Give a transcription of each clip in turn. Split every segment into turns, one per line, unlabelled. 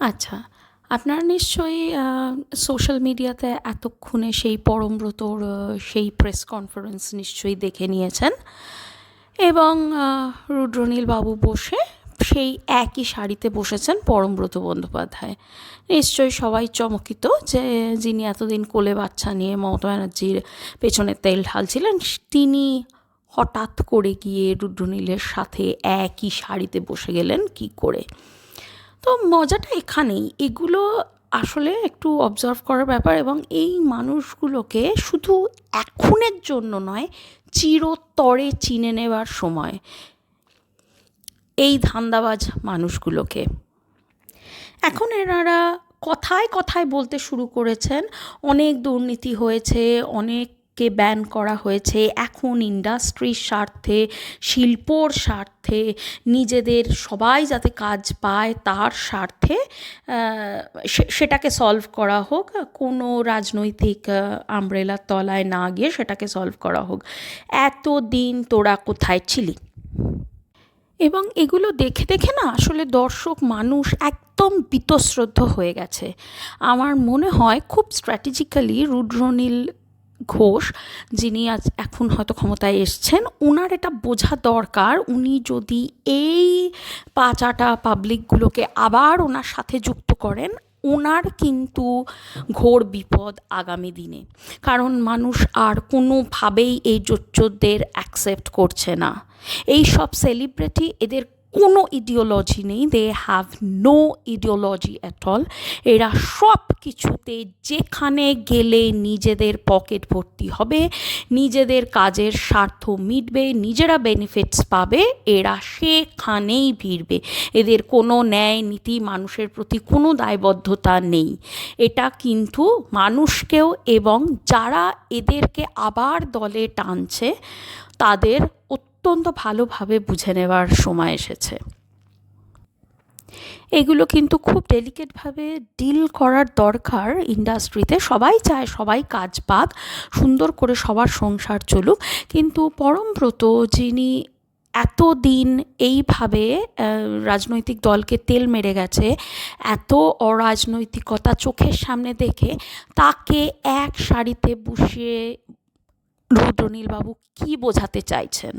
আচ্ছা, আপনারা নিশ্চয়ই সোশ্যাল মিডিয়াতে এতক্ষণে সেই পরমব্রতর সেই প্রেস কনফারেন্স নিশ্চয়ই দেখে নিয়েছেন এবং রুদ্রনীল বাবু বসে সেই একই শাড়িতে বসেছেন পরমব্রত বন্দ্যোপাধ্যায়। নিশ্চয়ই সবাই চমকিত যে যিনি এতদিন কোলে বাচ্চা নিয়ে মমতা ব্যানার্জির পেছনে তেল ঢালছিলেন, তিনি হঠাৎ করে গিয়ে রুদ্রনীলের সাথে একই শাড়িতে বসে গেলেন কী করে। তো মজাটা এখানেই, এগুলো আসলে একটু অবজার্ভ করার ব্যাপার এবং এই মানুষগুলোকে শুধু এখনের জন্য নয়, চিরতরে চিনে নেবার সময় এই ধান্দাবাজ মানুষগুলোকে। এখন এনারা কথায় কথায় বলতে শুরু করেছেন অনেক দুর্নীতি হয়েছে, অনেককে ব্যান করা হয়েছে, এখন ইন্ডাস্ট্রির স্বার্থে, শিল্পর স্বার্থে, নিজেদের সবাই যাতে কাজ পায় তার স্বার্থে সেটাকে সলভ করা হোক, কোনো রাজনৈতিক আমব্রেলার তলায় না গিয়ে সেটাকে সলভ করা হোক। এতদিন তোরা কোথায় ছিলি? এবং এগুলো দেখে দেখে না আসলে দর্শক মানুষ একদম বীতশ্রদ্ধ হয়ে গেছে। আমার মনে হয় খুব স্ট্র্যাটেজিক্যালি রুদ্রনীল ঘোষ, যিনি আজ এখন হয়তো ক্ষমতায় এসছেন, ওনার এটা বোঝা দরকার। উনি যদি এই পাঁচাটা পাবলিকগুলোকে আবার ওনার সাথে যুক্ত করেন, ওনার কিন্তু ঘোর বিপদ আগামী দিনে। কারণ মানুষ আর কোনোভাবেই এই জোচ্চোরদের অ্যাকসেপ্ট করছে না। এই সব সেলিব্রিটি, এদের কোনো ইডিওলজি নেই, they have no ideology at all. এরা সব কিছুতে যেখানে গেলে নিজেদের পকেট ভর্তি হবে, নিজেদের কাজের স্বার্থ মিটবে, নিজেরা বেনিফিটস পাবে, এরা সেখানেই ভিড়বে। এদের কোনো ন্যায় নীতি, মানুষের প্রতি কোনো দায়বদ্ধতা নেই। এটা কিন্তু মানুষকেও এবং যারা এদেরকে আবার দলে টানছে তাদের অত্যন্ত ভালোভাবে বুঝে নেওয়ার সময় এসেছে। এগুলো কিন্তু খুব ডেলিকেটভাবে ডিল করার দরকার ইন্ডাস্ট্রিতে। সবাই চায় সবাই কাজ পাক, সুন্দর করে সবার সংসার চলুক, কিন্তু পরমব্রত যিনি এতদিন এইভাবে রাজনৈতিক দলকে তেল মেরে গেছে, এত অরাজনৈতিকতা চোখের সামনে দেখে, তাকে এক শাড়িতে বসিয়ে রুদ্রনীলবাবু কী বোঝাতে চাইছেন?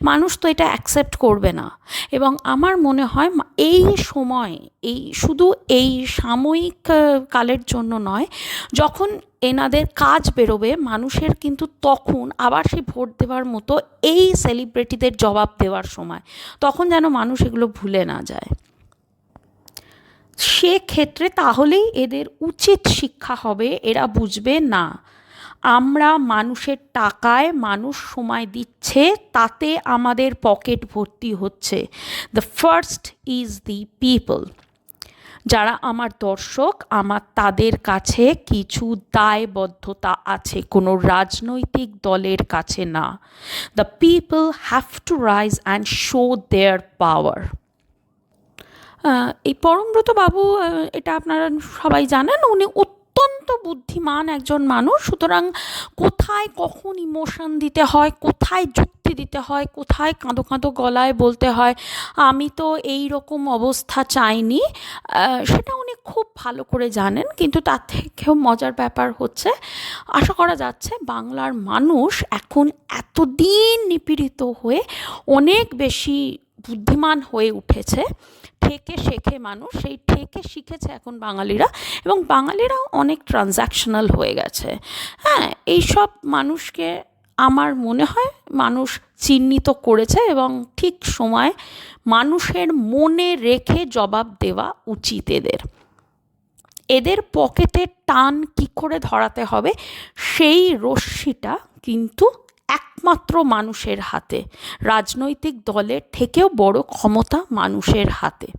মানুষ তো এটা অ্যাকসেপ্ট করবে না। এবং আমার মনে হয় এই সময়, এই শুধু এই সাময়িক কালের জন্য নয়, যখন এনাদের কাজ বেরোবে মানুষের, কিন্তু তখন আবার সেই ভোট দেওয়ার মতো এই সেলিব্রিটিদের জবাব দেওয়ার সময়, তখন যেন মানুষ এগুলো ভুলে না যায়। সেক্ষেত্রে তাহলেই এদের উচিত শিক্ষা হবে, এরা বুঝবে না আমরা মানুষের টাকায়, মানুষ সময় দিচ্ছে তাতে আমাদের পকেট ভর্তি হচ্ছে। The first is the people. যারা আমার দর্শক, আমার তাদের কাছে কিছু দায়বদ্ধতা আছে, কোনো রাজনৈতিক দলের কাছে না। The people have to rise and show their power. এই পরমব্রত বাবু, এটা আপনারা সবাই জানেন, উনি অত্যন্ত বুদ্ধিমান একজন মানুষ। সুতরাং কোথায় কখন ইমোশন দিতে হয়, কোথায় যুক্তি দিতে হয়, কোথায় কাঁদো কাঁদো গলায় বলতে হয় আমি তো এই রকম অবস্থা চাইনি, সেটা উনি খুব ভালো করে জানেন। কিন্তু তার থেকেও মজার ব্যাপার হচ্ছে, আশা করা যাচ্ছে বাংলার মানুষ এখন এতদিন নিপীড়িত হয়ে অনেক বেশি বুদ্ধিমান হয়ে উঠেছে। ঠেকে শেখে মানুষ, সেই ঠেকে শিখেছে এখন বাঙালিরা, এবং বাঙালিরাও অনেক ট্রানজ্যাকশনাল হয়ে গেছে। হ্যাঁ, এইসব মানুষকে আমার মনে হয় মানুষ চিহ্নিত করেছে এবং ঠিক সময় মানুষের মনে রেখে জবাব দেওয়া উচিত এদের। এদের পকেটের টান কী করে ধরাতে হবে, সেই রশ্মিটা কিন্তু একমাত্র মানুষের হাতে। রাজনৈতিক দলের থেকেও বড় ক্ষমতা মানুষের হাতে।